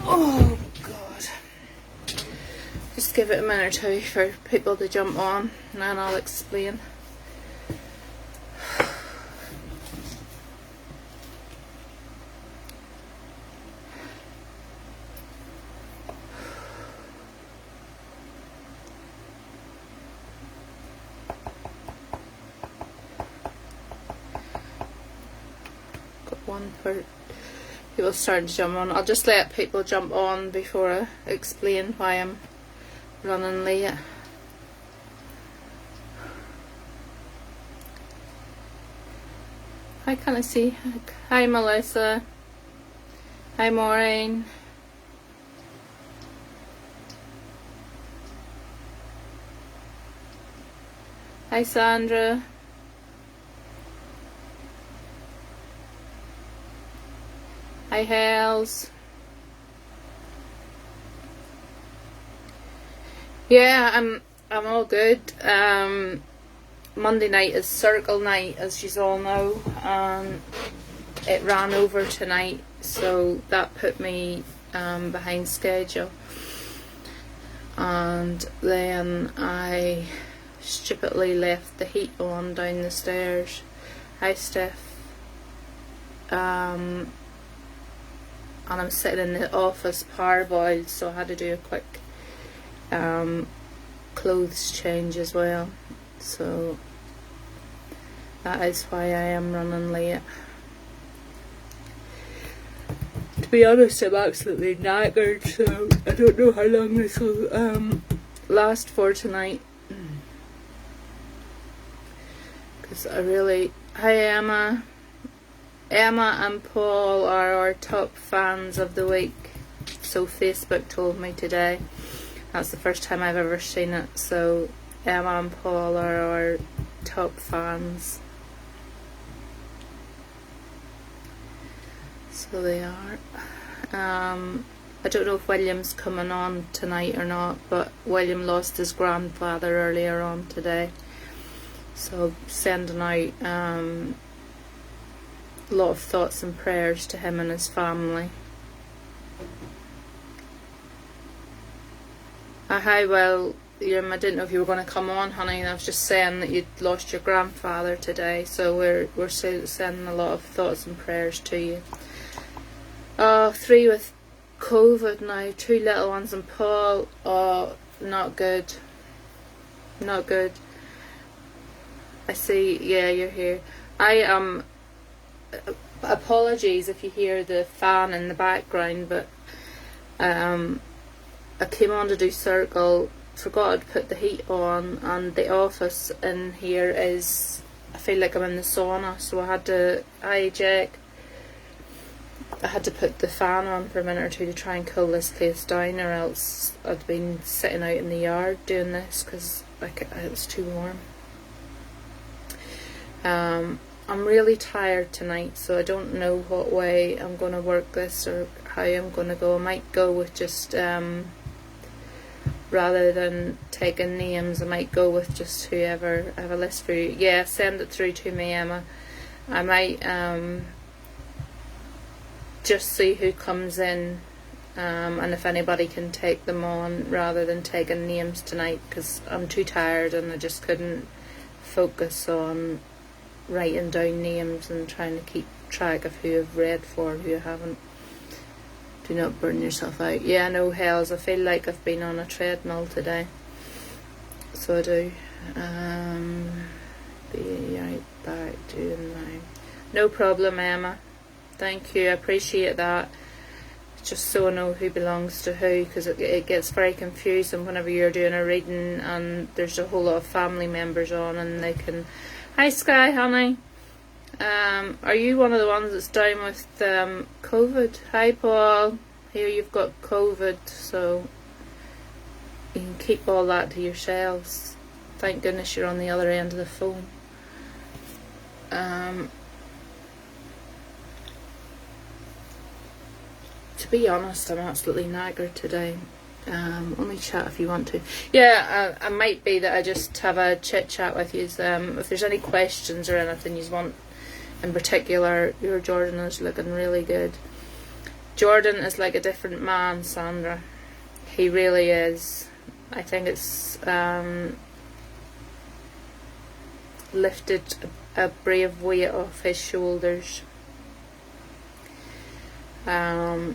Oh God. Just give it a minute or two for people to jump on and then I'll explain. One for people starting to jump on. I'll just let people jump on before I explain why I'm running late. Hi, can I see? Hi, Melissa. Hi, Maureen. Hi, Sandra. Hi, Hales. Yeah, I'm all good. Monday night is circle night, as you all know, and it ran over tonight, so that put me behind schedule. And then I stupidly left the heat on down the stairs. Hi, Steph. And I'm sitting in the office parboiled, so I had to do a quick clothes change as well. So that is why I am running late. To be honest, I'm absolutely knackered, so I don't know how long this will last for tonight. Because I really... Hi, Emma. Emma and Paul are our top fans of the week, so Facebook told me today. That's the first time I've ever seen it, so Emma and Paul are our top fans. So they are. I don't know if William's coming on tonight or not, but William lost his grandfather earlier on today. So sending out a lot of thoughts and prayers to him and his family. Hi, well, I didn't know if you were going to come on, honey. I was just saying that you'd lost your grandfather today, so we're sending a lot of thoughts and prayers to you. 3 with COVID now, 2 little ones, and Paul, not good. Not good. I see, yeah, you're here. Apologies if you hear the fan in the background, but I came on to do circle, forgot to put the heat on, and the office in here is, I feel like I'm in the sauna, so I had to, I had to put the fan on for a minute or two to try and cool this place down, or else I'd been sitting out in the yard doing this because it was too warm. I'm really tired tonight, so I don't know what way I'm going to work this or how I'm going to go. I might go with just, rather than taking names, I might go with just whoever. I have a list for you. Yeah, send it through to me, Emma. I might just see who comes in, and if anybody can take them on rather than taking names tonight, because I'm too tired and I just couldn't focus on writing down names and trying to keep track of who I've read for, who I haven't. Do not burn yourself out. Yeah, no hells. I feel like I've been on a treadmill today. So I do. Be right back doing now. No problem, Emma. Thank you. I appreciate that. Just so I know who belongs to who, because it gets very confusing whenever you're doing a reading and there's a whole lot of family members on and they can... Hi, Sky, honey. Are you one of the ones that's down with COVID? Hi, Paul. Here you've got COVID, so you can keep all that to yourselves. Thank goodness you're on the other end of the phone. To be honest, I'm absolutely knackered today. Only chat if you want to. Yeah, I might be that I just have a chit chat with you. If there's any questions or anything you want in particular, your Jordan is looking really good. Jordan is like a different man, Sandra. He really is. I think it's lifted a brave weight off his shoulders. Yeah,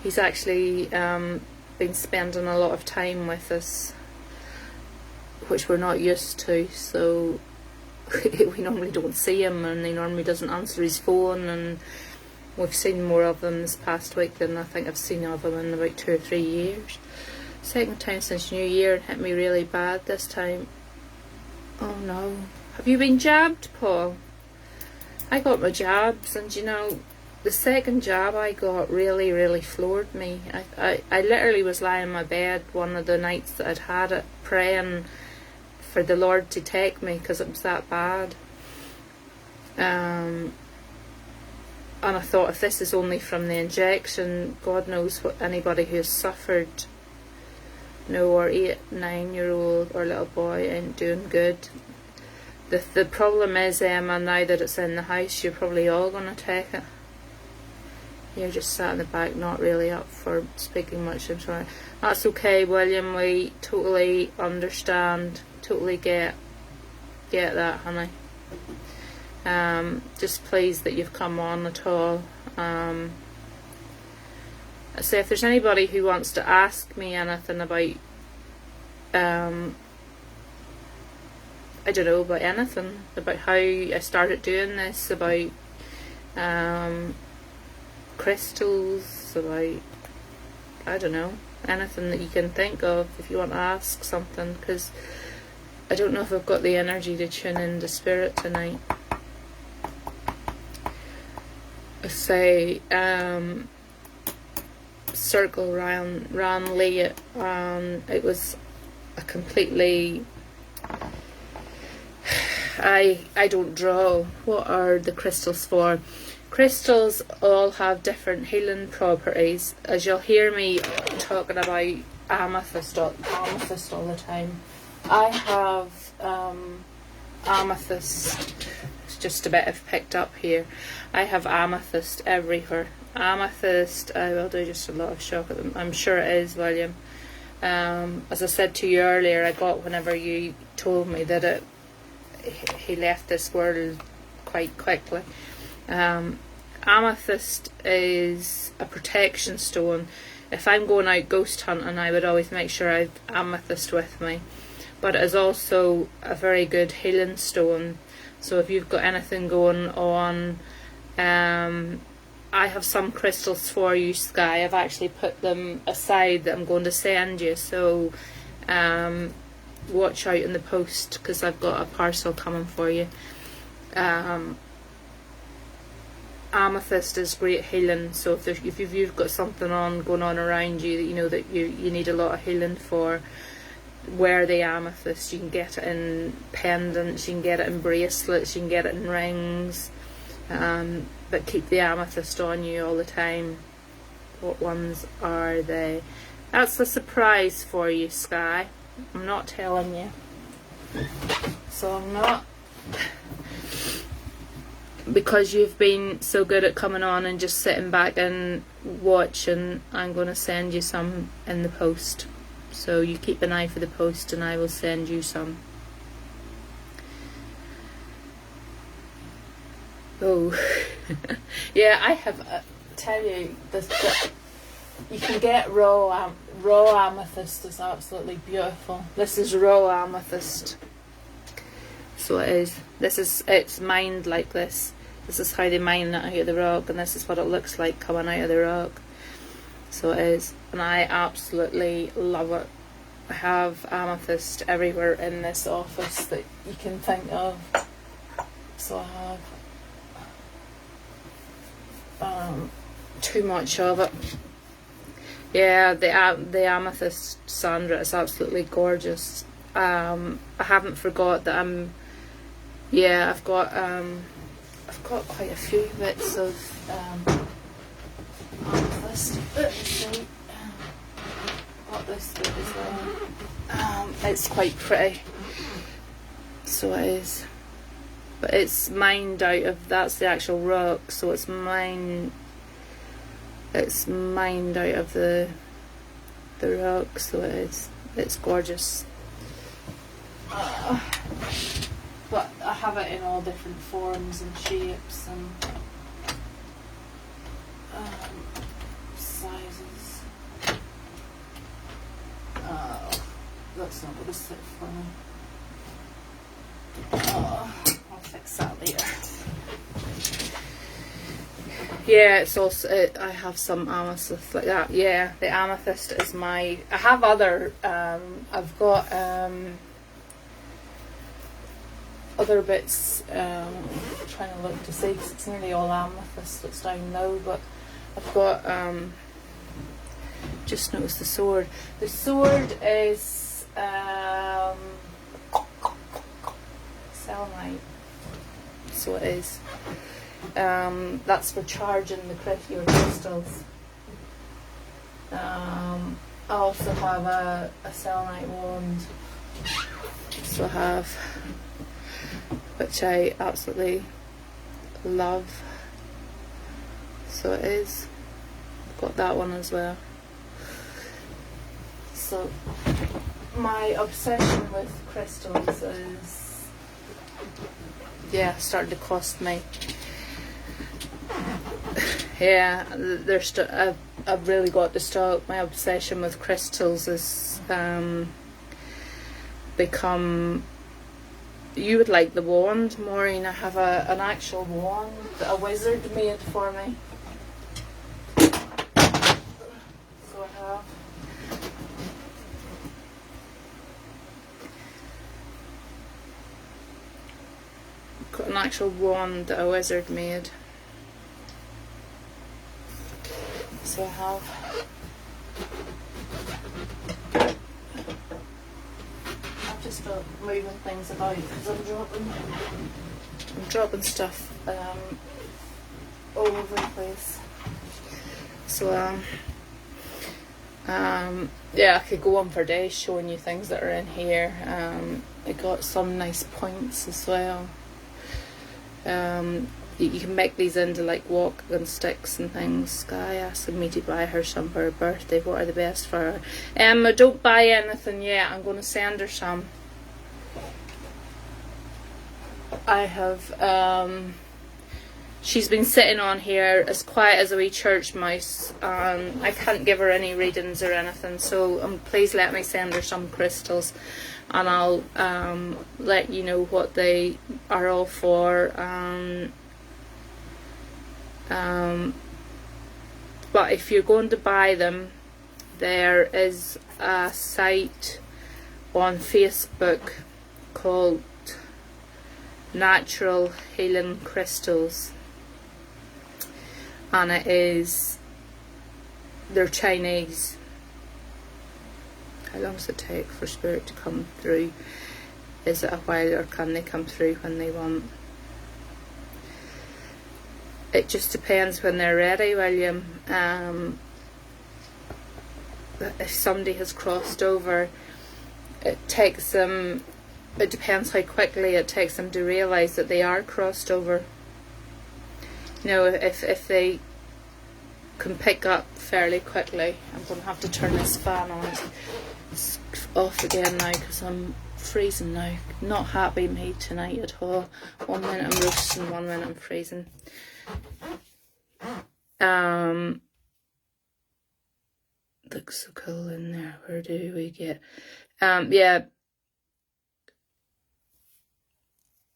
he's actually been spending a lot of time with us, which we're not used to, so we normally don't see him, and he normally doesn't answer his phone, and we've seen more of him this past week than I think I've seen of him in about 2 or 3 years. Second time since New Year, and hit me really bad this time. Oh no. Have you been jabbed, Paul? I got my jabs, and you know, the second jab I got really floored me. I literally was lying in my bed one of the nights that I'd had it, praying for the Lord to take me, because it was that bad. And I thought, if this is only from the injection, God knows what anybody who's suffered, no, or 8, 9-year-old or little boy ain't doing good. The problem is, Emma, now that it's in the house, you're probably all going to take it. You're just sat in the back, not really up for speaking much. I'm sorry. That's okay, William. We totally understand, totally get that, honey. Just pleased that you've come on at all. So if there's anybody who wants to ask me anything about, I don't know, about anything, about how I started doing this, about crystals, about, I don't know, anything that you can think of, if you want to ask something, because I don't know if I've got the energy to tune into spirit tonight. I say, circle ran late, it was a completely, I don't draw. What are the crystals for? Crystals all have different healing properties. As you'll hear me talking about amethyst all the time. I have amethyst, it's just a bit I've picked up here. I have amethyst everywhere. Amethyst, I will do just a lot of shock at them. I'm sure it is, William. As I said to you earlier, I got whenever you told me that he left this world quite quickly. Amethyst is a protection stone. If I'm going out ghost hunting, I would always make sure I've amethyst with me. But it is also a very good healing stone. So if you've got anything going on, I have some crystals for you, Sky. I've actually put them aside that I'm going to send you. So watch out in the post, because I've got a parcel coming for you. Amethyst is great healing, so if you've got something going on around you that you know that you need a lot of healing for, wear the amethyst. You can get it in pendants, you can get it in bracelets, you can get it in rings, but keep the amethyst on you all the time. What ones are they? That's a surprise for you, Sky. I'm not telling you, so I'm not, because you've been so good at coming on and just sitting back and watching. I'm going to send you some in the post, so you keep an eye for the post and I will send you some. Oh yeah, I have tell you this, you can get raw amethyst. Is absolutely beautiful. This is raw amethyst. So it is. It's mined like this. This is how they mine it out of the rock, and this is what it looks like coming out of the rock. So it is, and I absolutely love it. I have amethyst everywhere in this office that you can think of. So I have too much of it. Yeah, the amethyst, Sandra, is absolutely gorgeous. I haven't forgot that I've got quite a few bits of amethyst. So, got this bit as well. It's quite pretty. So it is. but it's mined out of, that's the actual rock, so it's mined out of the rock, so it's gorgeous. But I have it in all different forms and shapes and sizes. That's not going to sit for me. I'll fix that later. Yeah, it's also, I have some amethyst like that. Yeah, the amethyst is my, I have other, I've got other bits, trying to look to see, because it's nearly all amethyst that's down now, but I've got, just noticed the sword. The sword is selenite, so it is. That's for charging your crystals. I also have a selenite wand, so I have, which I absolutely love. So it is. Got that one as well. So my obsession with crystals is, yeah, starting to cost me. Yeah, I've really got to stop. My obsession with crystals has become. You would like the wand, Maureen. I have an actual wand that a wizard made for me. So I have. Got an actual wand that a wizard made. So I have. I've just start moving things about because I'm dropping stuff all over the place. So yeah, I could go on for days showing you things that are in here. I got some nice points as well. You can make these into like walking sticks and things. Sky asking me to buy her some for her birthday. What are the best for her? Don't buy anything yet. I'm going to send her some. I have she's been sitting on here as quiet as a wee church mouse. I can't give her any readings or anything, so please let me send her some crystals, and I'll let you know what they are all for. But if you're going to buy them, there is a site on Facebook called Natural Healing Crystals, and they're Chinese. How long does it take for spirit to come through? Is it a while, or can they come through when they want? It just depends when they're ready, William. If somebody has crossed over, it takes them, it depends how quickly it takes them to realise that they are crossed over. You know, if they can pick up fairly quickly. I'm going to have to turn this fan on. It's off again now because I'm freezing now. Not happy me tonight at all. 1 minute I'm roasting, 1 minute I'm freezing. Looks so cool in there. Where do we get yeah,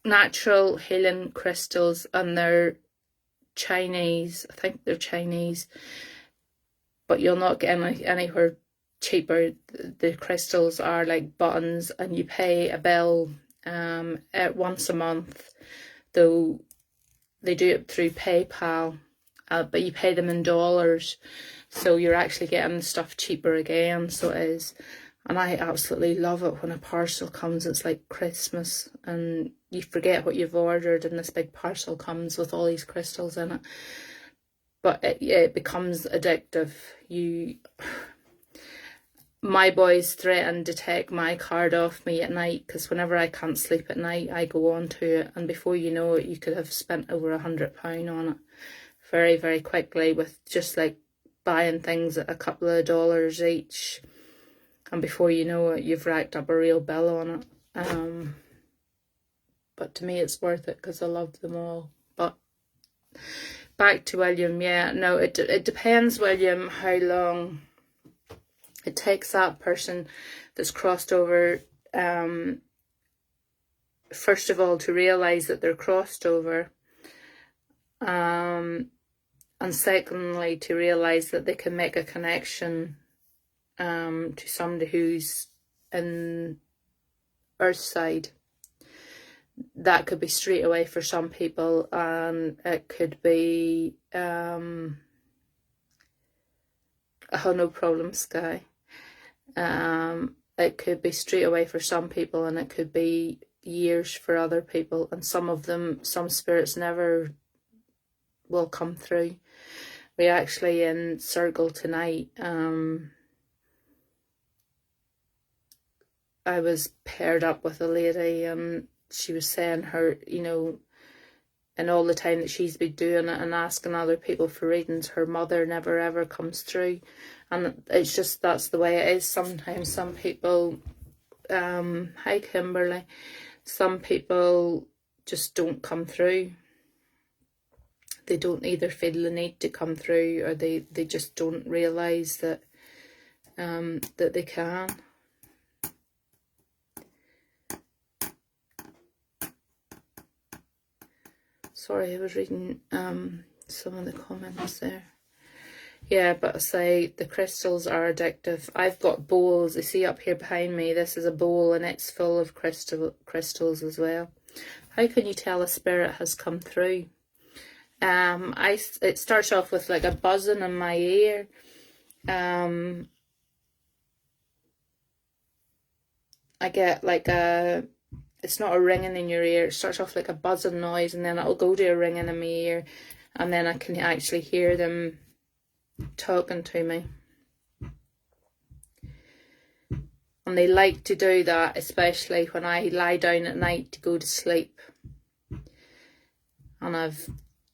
Natural Healing Crystals, and they're Chinese. I think they're Chinese, but you'll not get anywhere cheaper. The crystals are like buttons, and you pay a bill once a month, though they do it through PayPal, but you pay them in dollars, so you're actually getting the stuff cheaper again. So it is, and I absolutely love it when a parcel comes. It's like Christmas, and you forget what you've ordered, and this big parcel comes with all these crystals in it. But it becomes addictive. my boys threatened to take my card off me at night, because whenever I can't sleep at night, I go on to it, and before you know it, you could have spent over £100 on it very, very quickly, with just like buying things at a couple of dollars each, and before you know it, you've racked up a real bill on it. But to me, it's worth it because I love them all. But back to William, yeah, no, it depends, William, how long it takes that person that's crossed over, first of all, to realise that they're crossed over, and secondly, to realise that they can make a connection to somebody who's in Earth side. That could be straight away for some people, and it could be oh, no problem, Sky. It could be straight away for some people, and it could be years for other people, and some spirits never will come through. We actually, in Circle tonight, I was paired up with a lady, and she was saying her, you know, and all the time that she's been doing it and asking other people for readings, her mother never ever comes through. And it's just, that's the way it is. Sometimes some people, hi Kimberly, some people just don't come through. They don't either feel the need to come through, or they just don't realise that that they can. Sorry, I was reading some of the comments there. Yeah, but I say the crystals are addictive. I've got bowls. You see up here behind me, this is a bowl, and it's full of crystals as well. How can you tell a spirit has come through? It starts off with like a buzzing in my ear. I get like it's not a ringing in your ear, it starts off like a buzzing noise, and then it'll go to a ringing in my ear, and then I can actually hear them talking to me. And they like to do that, especially when I lie down at night to go to sleep, and I've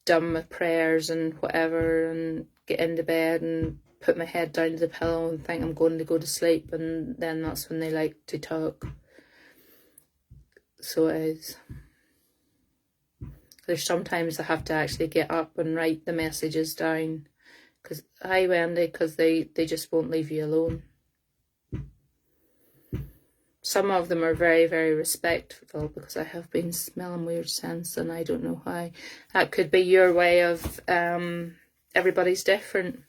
done my prayers and whatever, and get into bed and put my head down to the pillow and think I'm going to go to sleep, and then that's when they like to talk. So it is. There's sometimes I have to actually get up and write the messages down, because hi Wendy, because they just won't leave you alone. Some of them are very, very respectful, because I have been smelling weird scents, and I don't know why. That could be your way of, everybody's different.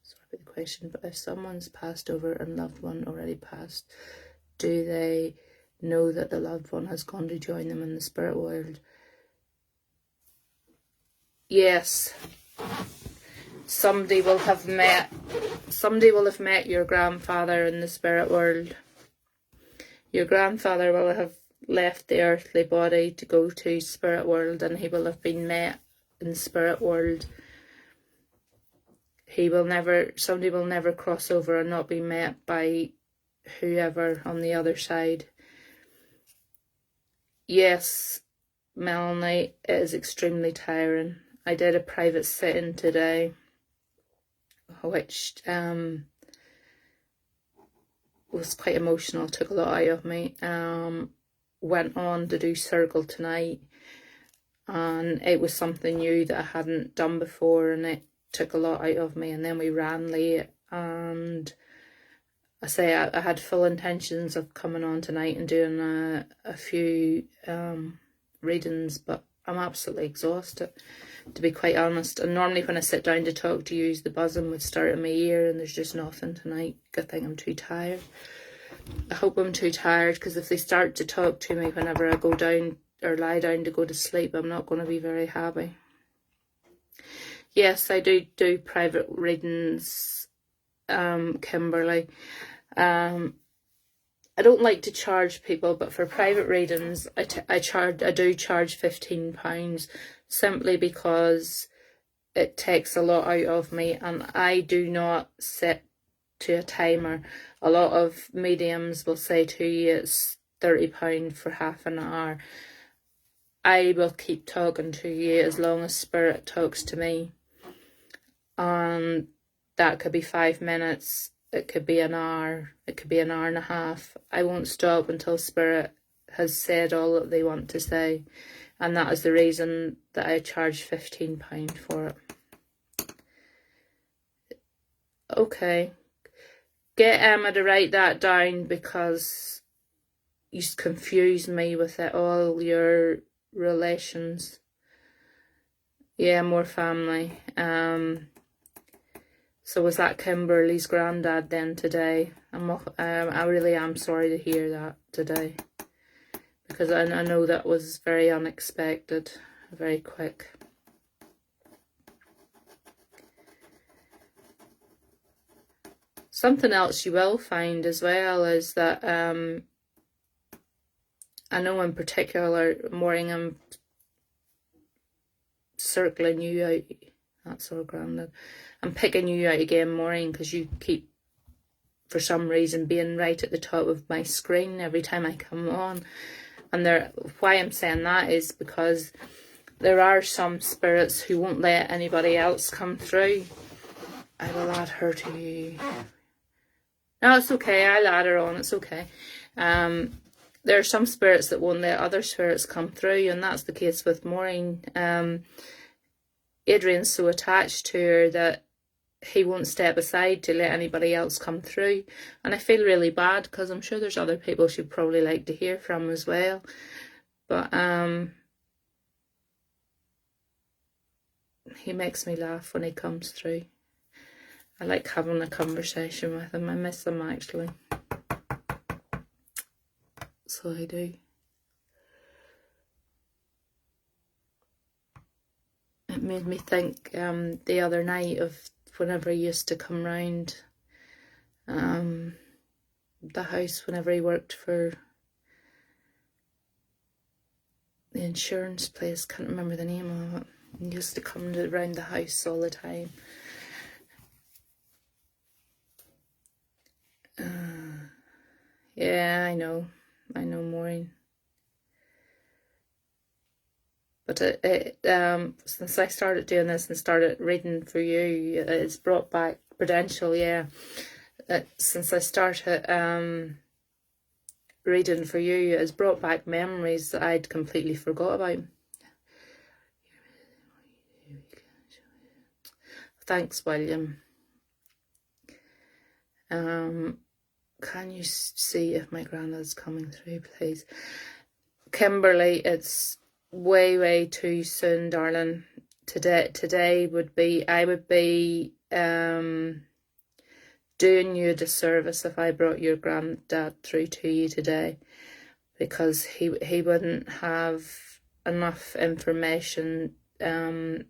Sorry for the question, but if someone's passed over and loved one already passed, do they know that the loved one has gone to join them in the spirit world? Yes. Somebody will have met your grandfather in the spirit world. Your grandfather will have left the earthly body to go to spirit world, and he will have been met in spirit world. Somebody will never cross over and not be met by whoever on the other side. Yes, Melanie, it is extremely tiring. I did a private sit-in today, which was quite emotional, took a lot out of me. Went on to do Circle tonight, and it was something new that I hadn't done before, and it took a lot out of me. And then we ran late, and I had full intentions of coming on tonight and doing a few readings, but I'm absolutely exhausted, to be quite honest. And normally when I sit down to talk to you, the buzzing would start in my ear, and there's just nothing tonight. Good thing I'm too tired. I hope I'm too tired, because if they start to talk to me whenever I go down or lie down to go to sleep, I'm not going to be very happy. Yes, I do private readings, Kimberly. I don't like to charge people, but for private readings, I do charge £15, simply because it takes a lot out of me, and I do not sit to a timer. A lot of mediums will say to you it's £30 for half an hour. I will keep talking to you as long as Spirit talks to me. And that could be 5 minutes, it could be an hour, it could be an hour and a half. I won't stop until Spirit has said all that they want to say. And that is the reason that I charge £15 for it. Okay. Get Emma to write that down, because you confuse me with it, all your relations. Yeah, more family. So was that Kimberly's granddad then today? I really am sorry to hear that today, because I know that was very unexpected, very quick. Something else you will find as well is that I know in particular, Maureen, I'm circling you out. That's all granddad. I'm picking you out again, Maureen, because you keep, for some reason, being right at the top of my screen every time I come on. And why I'm saying that is because there are some spirits who won't let anybody else come through. I will add her to you. No, it's okay. I'll add her on. It's okay. There are some spirits that won't let other spirits come through, and that's the case with Maureen. Adrian's so attached to her that he won't step aside to let anybody else come through. And I feel really bad, because I'm sure there's other people she'd probably like to hear from as well. But he makes me laugh when he comes through. I like having a conversation with him. I miss him, actually. So I do. It made me think the other night of whenever he used to come round the house whenever he worked for the insurance place. Can't remember the name of it. He used to come around the house all the time. Yeah, I know Maureen. But since I started doing this and started reading for you, it's brought back Prudential, yeah. Since I started reading for you, it's brought back memories that I'd completely forgot about. Thanks, William. Can you see if my granddad's coming through, please? Kimberly, it's way too soon, darling. Today would be, I would be doing you a disservice if I brought your granddad through to you today, because he wouldn't have enough information to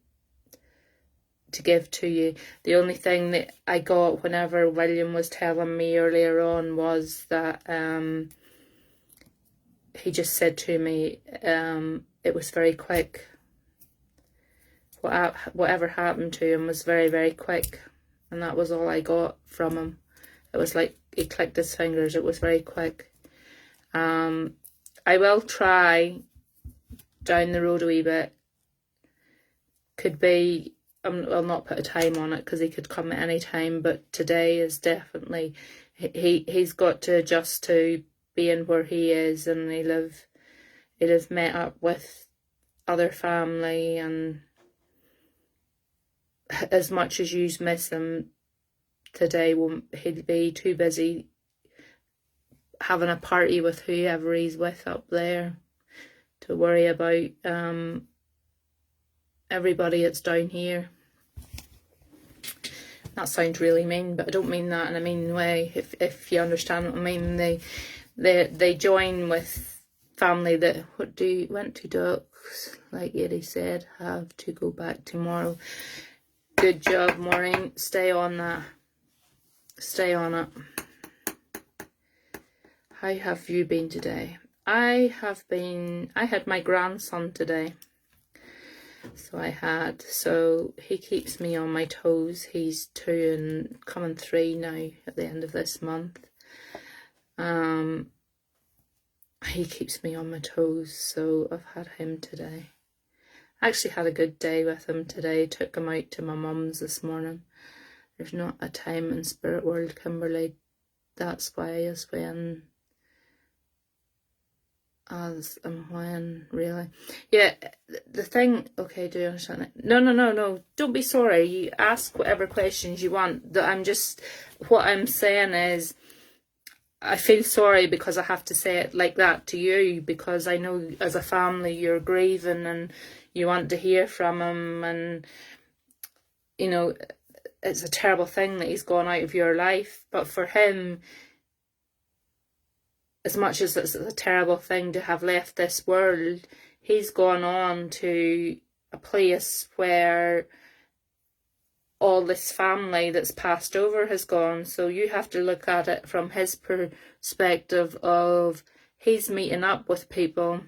give to you. The only thing that I got whenever William was telling me earlier on was that he just said to me it was very quick. Whatever happened to him was very quick, and that was all I got from him. It was like he clicked his fingers. It was very quick. I will try down the road a wee bit. Could be, I'll not put a time on it because he could come at any time, but today is definitely, he's got to adjust to being where he is, and he'll have met up with other family, and as much as you miss him today, he'll be too busy having a party with whoever he's with up there to worry about everybody that's down here. That sounds really mean, but I don't mean that in a mean way, if you understand what I mean. They join with family that went to Ducks, like Eddie said, have to go back tomorrow. Good job, Maureen. Stay on that. Stay on it. How have you been today? I had my grandson today. So so he keeps me on my toes. He's 2 and coming 3 now at the end of this month. He keeps me on my toes, so I've had him today. I actually had a good day with him today. Took him out to my mum's this morning. There's not a time in Spirit World, Kimberly. That's why is when, as and when, really. Yeah, the thing, okay, do you understand that? No, don't be sorry. You ask whatever questions you want. What I'm saying is, I feel sorry because I have to say it like that to you, because I know as a family you're grieving and you want to hear from him, and you know, it's a terrible thing that he's gone out of your life. But for him, as much as it's a terrible thing to have left this world, he's gone on to a place where all this family that's passed over has gone. So you have to look at it from his perspective of he's meeting up with people.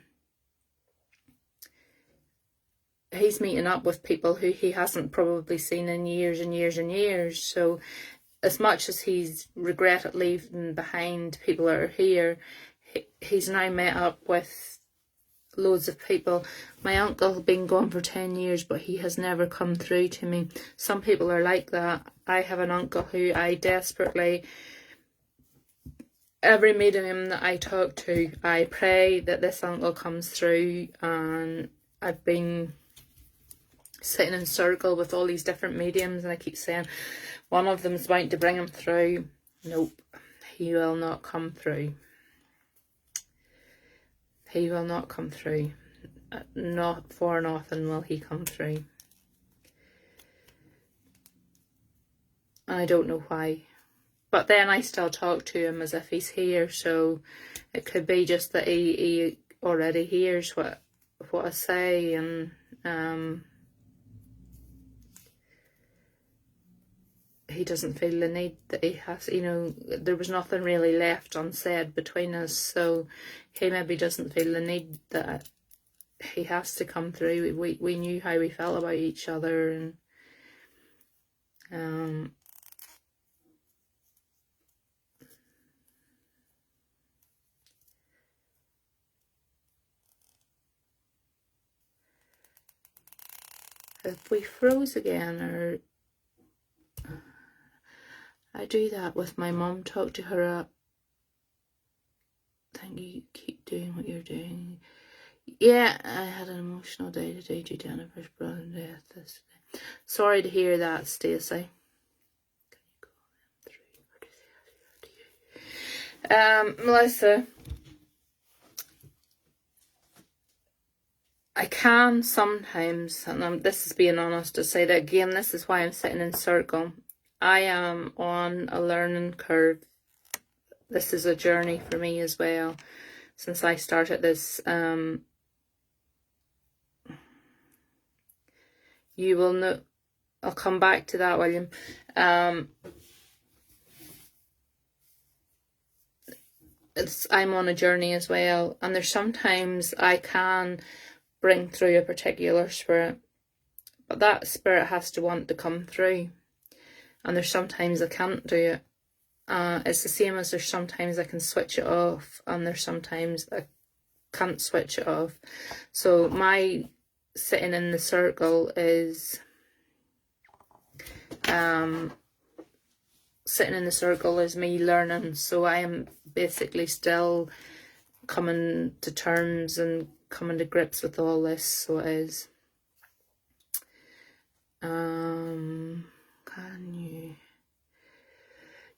He's meeting up with people who he hasn't probably seen in years and years and years. So as much as he's regretted leaving behind people that are here, he's now met up with loads of people. My uncle has been gone for 10 years, but he has never come through to me. Some people are like that. I have an uncle who I desperately, every medium that I talk to, I pray that this uncle comes through, and I've been sitting in circle with all these different mediums, and I keep saying one of them's about to bring him through. Nope, he will not come through. He will not come through. Not for nothing will he come through. And I don't know why. But then I still talk to him as if he's here, so it could be just that he already hears what I say, and he doesn't feel the need that he has, there was nothing really left unsaid between us, so he maybe doesn't feel the need that he has to come through. We knew how we felt about each other, and if we froze again, or I do that with my mum, talk to her up. Thank you, keep doing what you're doing. Yeah, I had an emotional day today due to Jennifer's brother's death this day. Sorry to hear that, Stacey. Can you call them through, or do they have to go to you? Melissa, I can sometimes, and this is being honest to say that again, this is why I'm sitting in circle. I am on a learning curve. This is a journey for me as well, since I started this. You will know, I'll come back to that, William. I'm on a journey as well, and there's sometimes I can bring through a particular spirit, but that spirit has to want to come through, and there's sometimes I can't do it. It's the same as there's sometimes I can switch it off, and there's sometimes I can't switch it off. So my sitting in the circle is sitting in the circle is me learning. So I am basically still coming to terms and coming to grips with all this. So it is. Can you?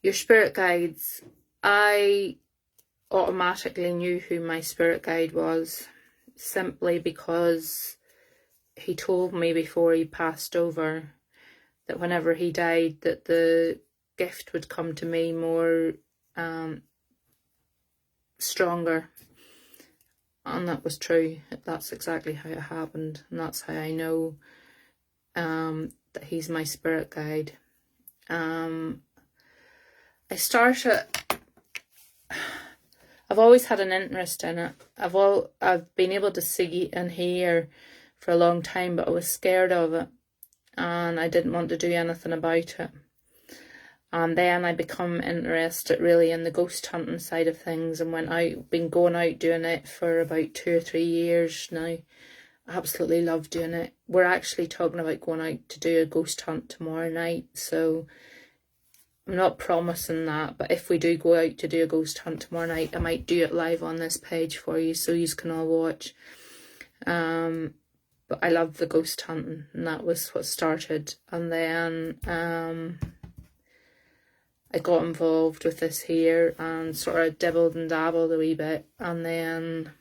Your spirit guides. I automatically knew who my spirit guide was, simply because he told me before he passed over that whenever he died, that the gift would come to me more stronger. And that was true. That's exactly how it happened, and that's how I know that he's my spirit guide. I've always had an interest in it. I've been able to see and hear for a long time, but I was scared of it and I didn't want to do anything about it. And then I become interested really in the ghost hunting side of things, and been going out doing it for about 2 or 3 years now. I absolutely love doing it. We're actually talking about going out to do a ghost hunt tomorrow night, so I'm not promising that, but if we do go out to do a ghost hunt tomorrow night, I might do it live on this page for you so you can all watch. But I love the ghost hunting, and that was what started. And then I got involved with this here and sort of dibbled and dabbled a wee bit. And then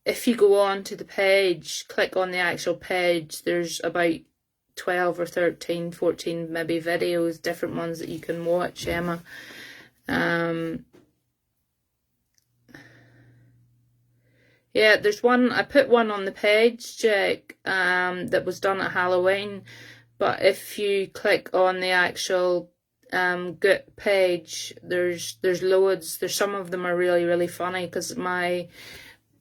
if you go on to the page, click on the actual page, there's about 12 or 13, 14 maybe videos, different ones that you can watch, Emma. Yeah, there's one, I put one on the page, Jack, that was done at Halloween, but if you click on the actual Gut page, there's loads. There's some of them are really, really funny, because my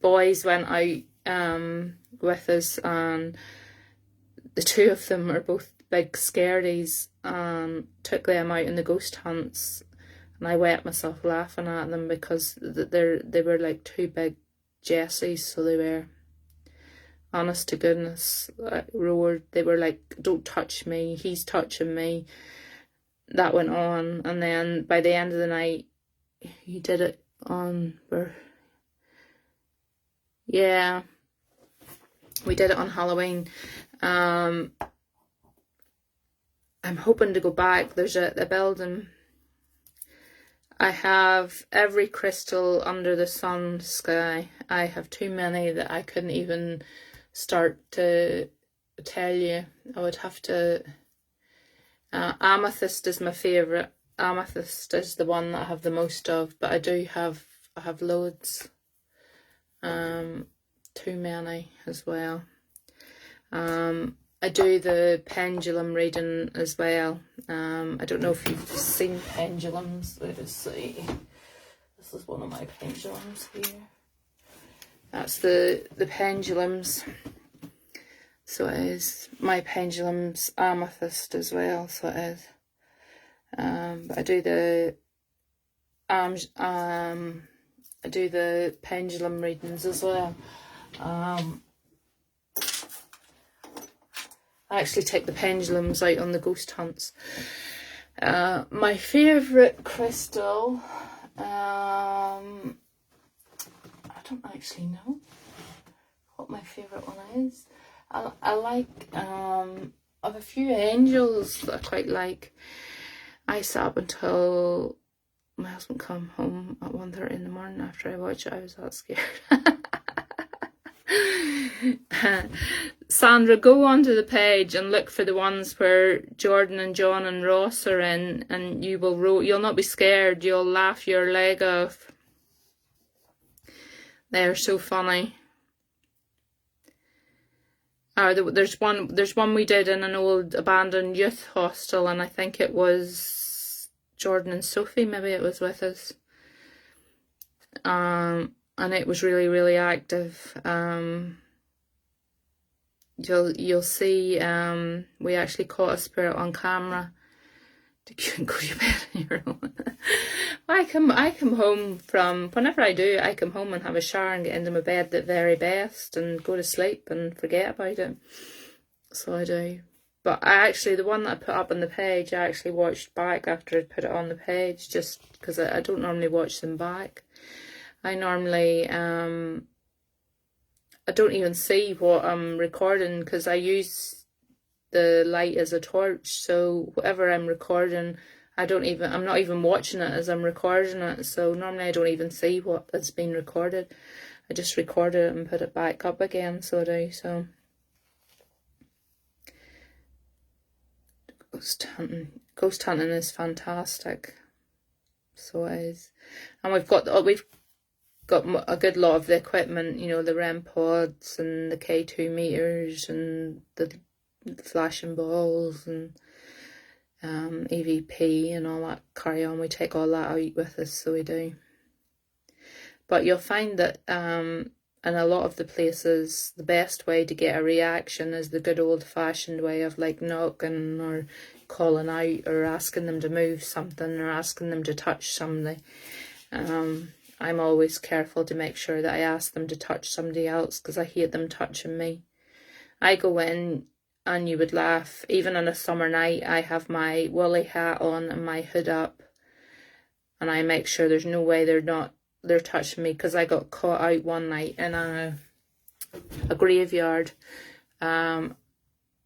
boys went out with us, and the two of them are both big scaredies, and took them out in the ghost hunts, and I wet myself laughing at them because they were like two big Jessies, so they were, honest to goodness, roared. They were like, "Don't touch me, he's touching me." That went on, and then by the end of the night, he did it on, yeah, we did it on Halloween. I'm hoping to go back. There's a building. I have every crystal under the sun sky. I have too many that I couldn't even start to tell you. I would have to... amethyst is my favourite. Amethyst is the one that I have the most of, but I have loads. Too many as well. I do the pendulum reading as well. I don't know if you've seen pendulums. Let us see. This is one of my pendulums here. That's the pendulums. So it is. My pendulum's amethyst as well, so it is. But I do the pendulum readings as well. I actually take the pendulums out on the ghost hunts. My favourite crystal, I don't actually know what my favourite one is. I like, I have a few angels that I quite like. I sat up until my husband come home at 1:30 in the morning after I watched it. I was that scared. Sandra, go onto the page and look for the ones where Jordan and John and Ross are in, and you'll not be scared. You'll laugh your leg off. They're so funny. There's one we did in an old abandoned youth hostel, and I think it was Jordan and Sophie, maybe it was with us. And it was really, really active. You'll see, we actually caught a spirit on camera. You can go to your bed on your own. I come home from, whenever I do, I come home and have a shower and get into my bed the very best and go to sleep and forget about it. So I do. But the one that I put up on the page, I actually watched back after I put it on the page, just because I don't normally watch them back. I normally, I don't even see what I'm recording, because I use the light as a torch, so whatever I'm recording, I'm not even watching it as I'm recording it, so normally I don't even see what has been recorded. I just record it and put it back up again, so I do, so. Ghost hunting is fantastic, so it is. And we've got a good lot of the equipment, you know, the REM pods and the K2 meters and the flashing balls and EVP and all that carry on. We take all that out with us, so we do. But you'll find that in a lot of the places, the best way to get a reaction is the good old-fashioned way of like knocking or calling out or asking them to move something or asking them to touch somebody. I'm always careful to make sure that I ask them to touch somebody else because I hate them touching me. I go in and you would laugh, even on a summer night, I have my woolly hat on and my hood up, and I make sure there's no way they're touching me, because I got caught out one night in a graveyard. I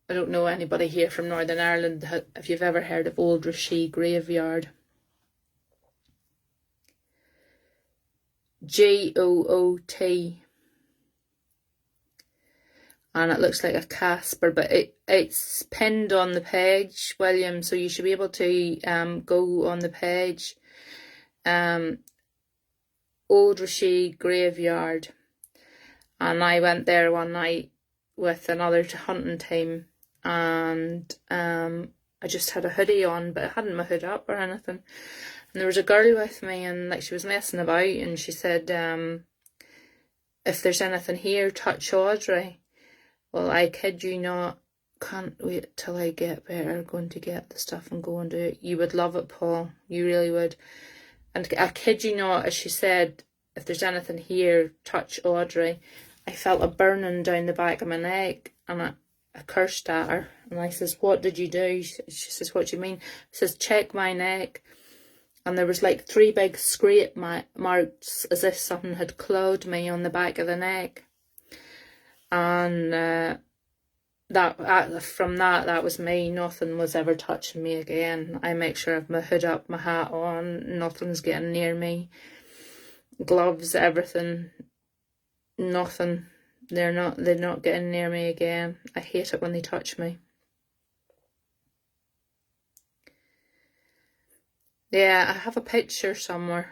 don't know anybody here from Northern Ireland if you've ever heard of Old Rashee Graveyard. Goot, and it looks like a Casper, but it's pinned on the page, William, so you should be able to go on the page. Old Rashee Graveyard, and I went there one night with another hunting team, and I just had a hoodie on, but I hadn't my hood up or anything. And there was a girl with me, and like she was messing about, and she said, if there's anything here, touch Audrey. Well, I kid you not, can't wait till I get better, going to get the stuff and go and do it. You would love it, Paul. You really would. And I kid you not, as she said, if there's anything here, touch Audrey. I felt a burning down the back of my neck, and I cursed at her. And I says, what did you do? She says, what do you mean? I says, check my neck. And there was like 3 big scrape marks, as if something had clawed me on the back of the neck. And from that was me. Nothing was ever touching me again. I make sure I have my hood up, my hat on, nothing's getting near me. Gloves, everything, nothing. They're not getting near me again. I hate it when they touch me. Yeah, I have a picture somewhere.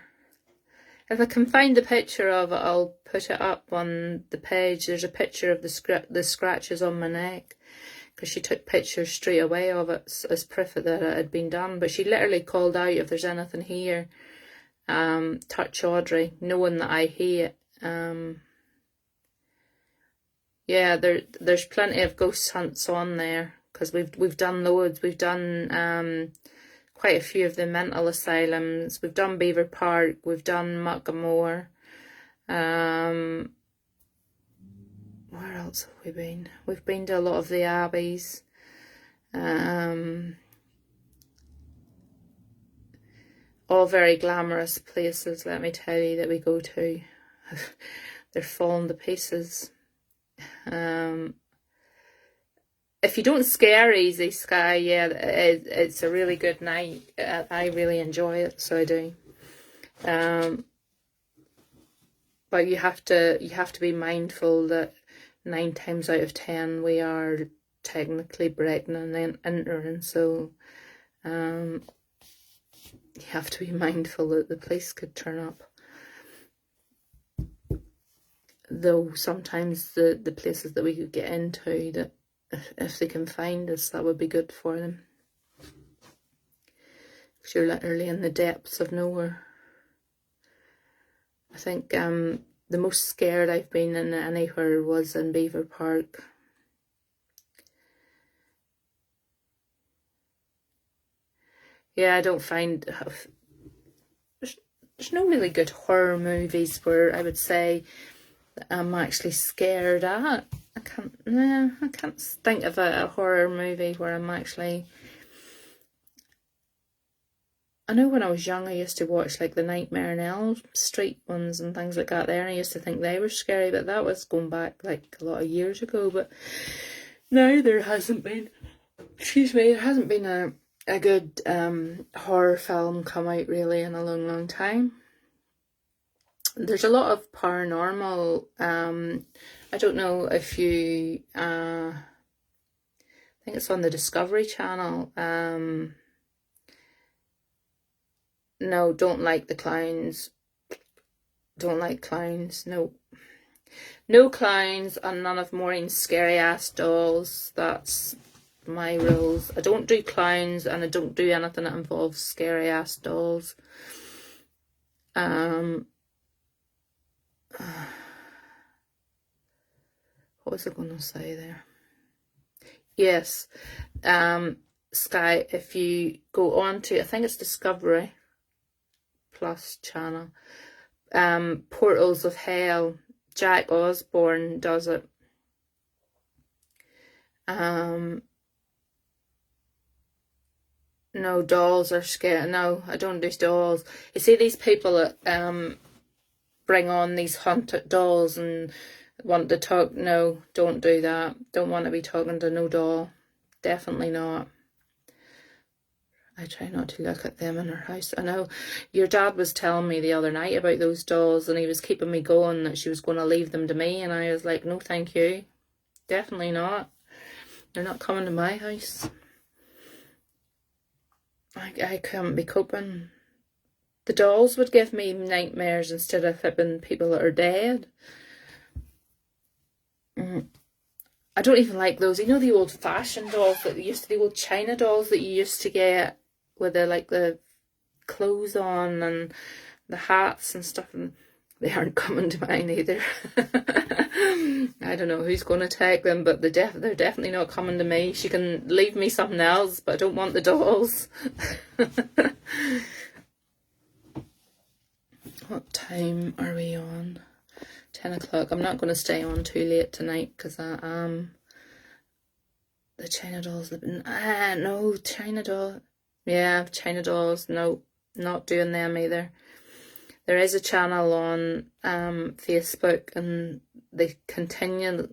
If I can find the picture of it, I'll put it up on the page. There's a picture of the scratches on my neck, because she took pictures straight away of it as proof that it had been done. But she literally called out, if there's anything here, touch Audrey, knowing that I hate. Yeah, there's plenty of ghost hunts on there, because we've done loads. We've done quite a few of the mental asylums. We've done Beaver Park, we've done Muckamore. Where else have we been? We've been to a lot of the abbeys. All very glamorous places, let me tell you, that we go to. They're falling to pieces. If you don't scare easy, Sky, yeah, it's a really good night. I really enjoy it, so I do. But you have to be mindful that 9 times out of 10 we are technically breaking and entering, so you have to be mindful that the police could turn up. Though sometimes the places that we could get into, that if they can find us, that would be good for them. Because you're literally in the depths of nowhere. I think the most scared I've been in anywhere was in Beaver Park. Yeah, I don't find... There's no really good horror movies where I would say that I'm actually scared at. I can't think of a horror movie where I'm actually... I know when I was young I used to watch like the Nightmare on Elm Street ones and things like that there, and I used to think they were scary, but that was going back like a lot of years ago. But now there hasn't been, there hasn't been a good horror film come out really in a long time. There's a lot of paranormal, I don't know if you, I think it's on the Discovery Channel. No, don't like the clowns. Don't like clowns. No. No clowns and none of Maureen's scary ass dolls. That's my rules. I don't do clowns and I don't do anything that involves scary ass dolls. What was I going to say there? Yes, Sky, if you go on to, I think it's Discovery Plus channel, Portals of Hell, Jack Osborne does it. No, dolls are scary. No, I don't do dolls. You see these people that bring on these haunted dolls and want to talk. No, don't do that. Don't want to be talking to no doll. Definitely not. I try not to look at them in her house. I know your dad was telling me the other night about those dolls, and he was keeping me going that she was going to leave them to me, and I was like, no thank you. Definitely not. They're not coming to my house. I couldn't be coping. The dolls would give me nightmares instead of flipping people that are dead. I don't even like those. You know the old-fashioned dolls that the old China dolls that you used to get with the clothes on and the hats and stuff, and they aren't coming to mine either. I don't know who's going to take them, but they're definitely not coming to me. She can leave me something else, but I don't want the dolls. What time are we on? 10 o'clock. I'm not going to stay on too late tonight because I am. The China dolls. No, China doll. Yeah, China dolls. No, not doing them either. There is a channel on Facebook, and they continue.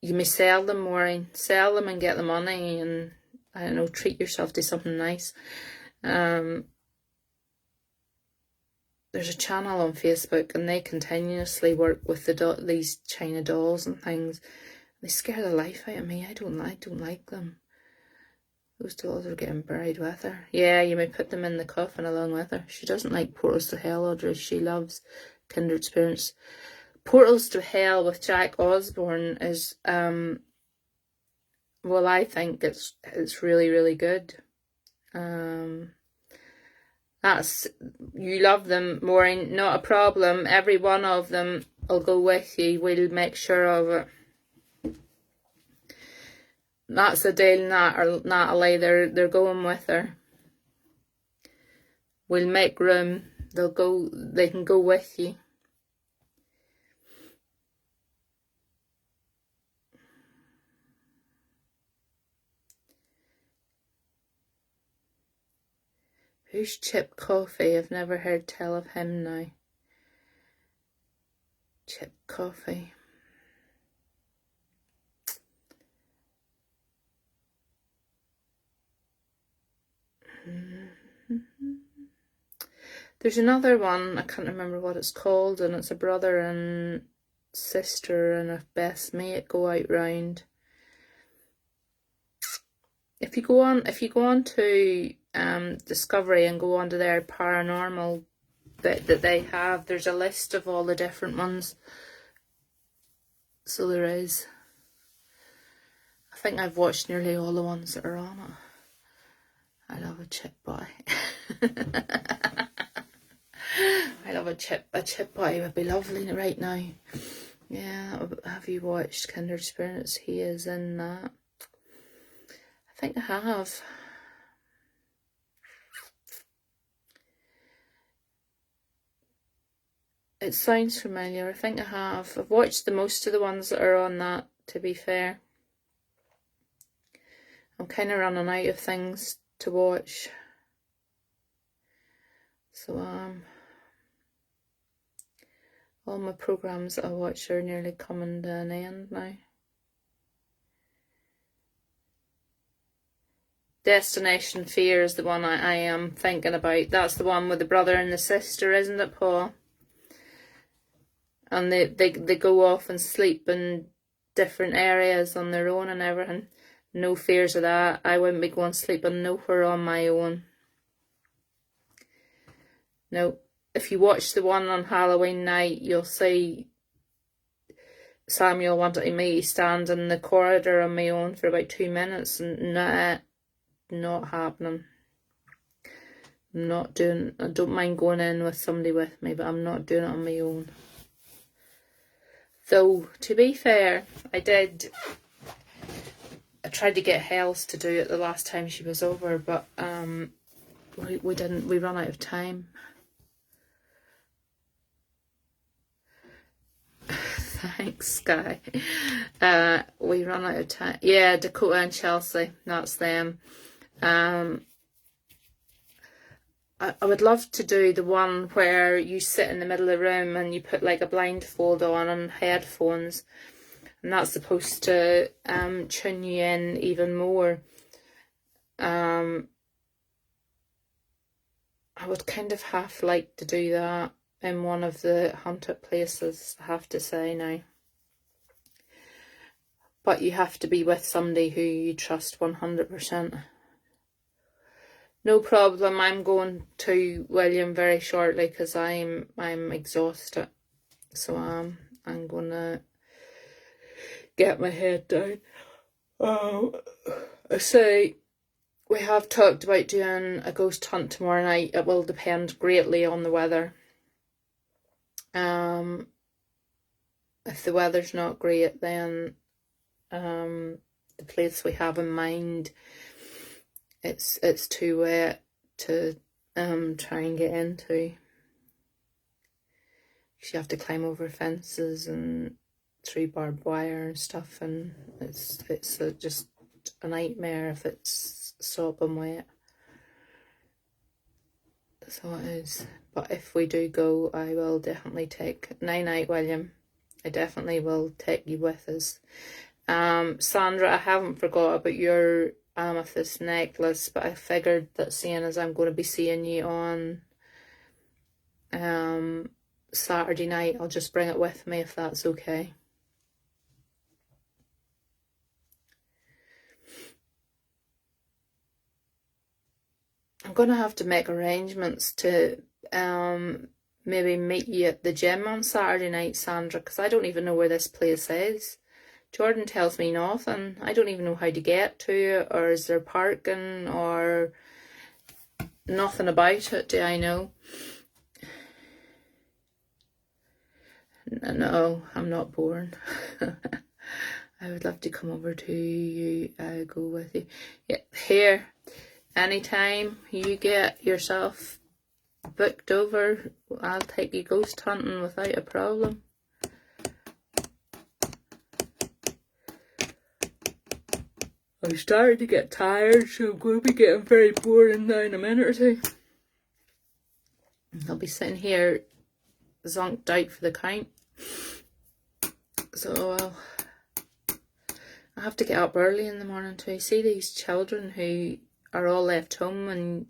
You may sell them, Maureen. Sell them and get the money, and I don't know, treat yourself to something nice. There's a channel on Facebook, and they continuously work with these China dolls and things. They scare the life out of me. I don't like them. Those dolls are getting buried with her. Yeah, you may put them in the coffin along with her. She doesn't like Portals to Hell, Audrey. She loves Kindred Spirits. Portals to Hell with Jack Osborne is, well, I think it's really, really good. You love them, Maureen, not a problem. Every one of them will go with you. We'll make sure of it. That's a deal, Natalie. They're going with her. We'll make room. They can go with you. Who's Chip Coffee? I've never heard tell of him now. Chip Coffee. There's another one, I can't remember what it's called, and it's a brother and sister and a best mate go out round. If you go on to Discovery and go on to their paranormal bit that they have, there's a list of all the different ones. So there is. I think I've watched nearly all the ones that are on it. I love a chip boy. I love a chip boy would be lovely right now. Yeah, have you watched Kindred Spirits? He is in that. I think I have. It sounds familiar. I think I have. I've watched most of the ones that are on that, to be fair. I'm kind of running out of things to watch. So all my programs that I watch are nearly coming to an end now. Destination Fear is the one I am thinking about. That's the one with the brother and the sister, isn't it, Paul? And they go off and sleep in different areas on their own and everything. No fears of that. I wouldn't be going sleeping nowhere on my own. No. If you watch the one on Halloween night, you'll see Samuel wanted me to stand in the corridor on my own for about 2 minutes, and not happening. I'm not doing. I don't mind going in with somebody with me, but I'm not doing it on my own. Though, to be fair, I tried to get Hells to do it the last time she was over, but we didn't. We ran out of time. Thanks, Sky. We run out of time. Yeah, Dakota and Chelsea. That's them. I would love to do the one where you sit in the middle of the room and you put like a blindfold on and headphones, and that's supposed to tune you in even more. I would kind of half like to do that in one of the haunted places, I have to say now. But you have to be with somebody who you trust 100%. No problem. I'm going to William very shortly because I'm exhausted. So I'm gonna get my head down. I say we have talked about doing a ghost hunt tomorrow night. It will depend greatly on the weather. If the weather's not great, then the place we have in mind, it's too wet to try and get into. You have to climb over fences and through barbed wire and stuff, and it's just a nightmare if it's sopping wet. That's all it is. But if we do go, I will definitely take night, William. I definitely will take you with us. Sandra, I haven't forgot about your amethyst necklace, but I figured that seeing as I'm going to be seeing you on Saturday night, I'll just bring it with me if that's okay. I'm going to have to make arrangements to maybe meet you at the gym on Saturday night, Sandra, because I don't even know where this place is. Jordan tells me nothing. I don't even know how to get to it, or is there parking, or nothing about it, do I know? No, I'm not boring. I would love to come over to you, go with you. Yeah, here, anytime you get yourself booked over, I'll take you ghost hunting without a problem. I'm starting to get tired, so I'm going to be getting very boring now in a minute or two. I'll be sitting here zonked out for the count. So I have to get up early in the morning to see these children who are all left home, and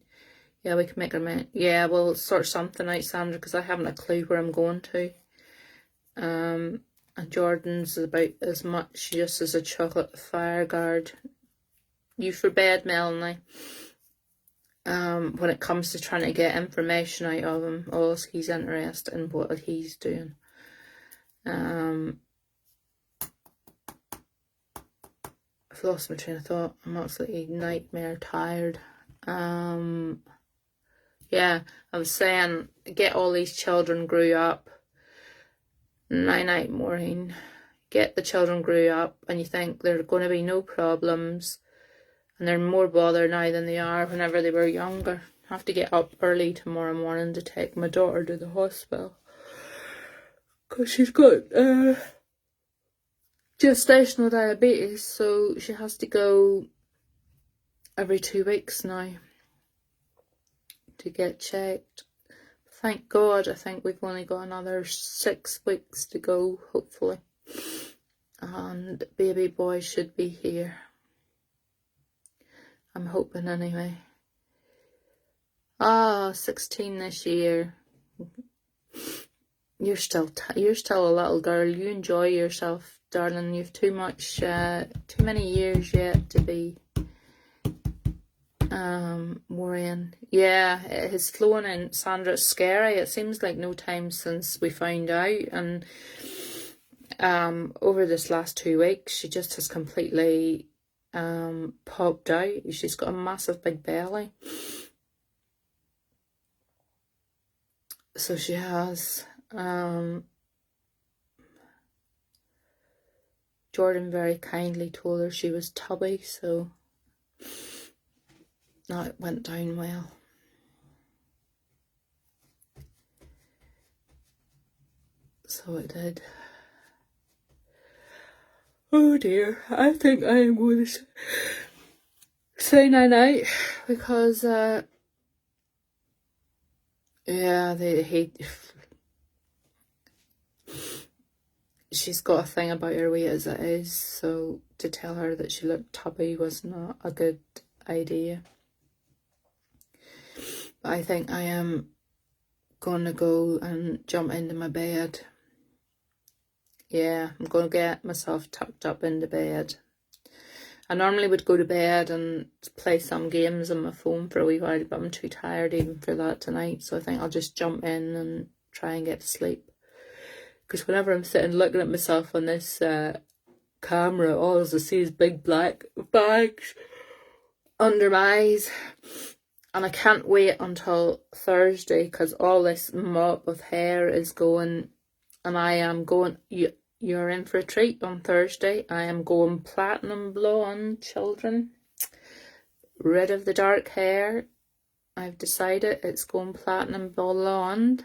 yeah, we can make them. Yeah, we'll sort something out, Sandra, because I haven't a clue where I'm going to. And Jordan's about as much use as a chocolate fire guard. You for bed, Melanie. When it comes to trying to get information out of him, all he's interested in what he's doing. I've lost my train of thought. I'm absolutely nightmare tired. Yeah, I was saying, get all these children grew up. Night, Maureen. Get the children grew up, and you think there are going to be no problems, and they're more bothered now than they are whenever they were younger. I have to get up early tomorrow morning to take my daughter to the hospital, because she's got gestational diabetes, so she has to go every 2 weeks now to get checked. Thank God, I think we've only got another 6 weeks to go, hopefully. And baby boy should be here. I'm hoping anyway. 16 this year. You're still a little girl. You enjoy yourself, darling. You've too many years yet to be worrying. Yeah, it has flown in, Sandra. It's scary. It seems like no time since we found out, and over this last 2 weeks, she just has completely popped out. She's got a massive big belly. So she has. Jordan very kindly told her she was tubby, so now it went down well. So it did. Oh dear, I think I am going to say night-night because, yeah, she's got a thing about her weight as it is, so to tell her that she looked tubby was not a good idea. But I think I am going to go and jump into my bed. Yeah, I'm going to get myself tucked up into bed. I normally would go to bed and play some games on my phone for a wee while, but I'm too tired even for that tonight, so I think I'll just jump in and try and get to sleep. Because whenever I'm sitting looking at myself on this camera, all I see is big black bags under my eyes. And I can't wait until Thursday because all this mop of hair is going, and I am going, you're in for a treat on Thursday. I am going platinum blonde, children. Rid of the dark hair. I've decided it's going platinum blonde.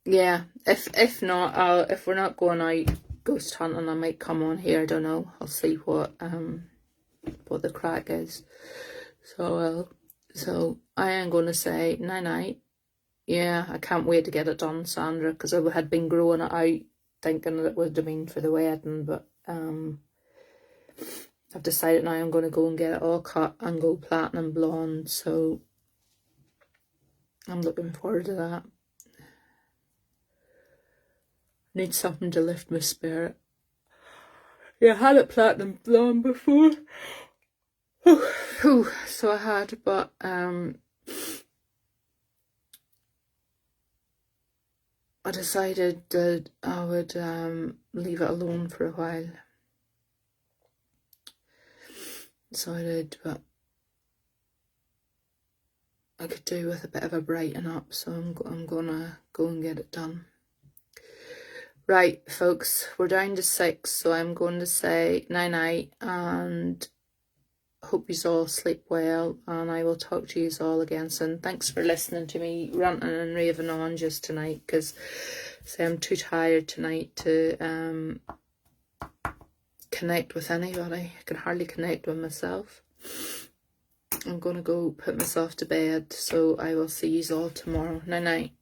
Yeah, if not, if we're not going out ghost hunting, I might come on here. I don't know. I'll see what the crack is. So I am going to say night-night. Yeah, I can't wait to get it done, Sandra, because I had been growing it out thinking that it would have been for the wedding, but I've decided now I'm going to go and get it all cut and go platinum blonde, so I'm looking forward to that. Need something to lift my spirit. Yeah, I had it platinum blonde before. So I had, but I decided that I would leave it alone for a while. So I did, but I could do with a bit of a brighten up, so I'm gonna go and get it done. Right, folks, we're down to 6, so I'm going to say night-night and hope you all sleep well, and I will talk to you all again soon. Thanks for listening to me ranting and raving on just tonight, because I'm too tired tonight to connect with anybody. I can hardly connect with myself. I'm going to go put myself to bed, so I will see you all tomorrow. Night-night.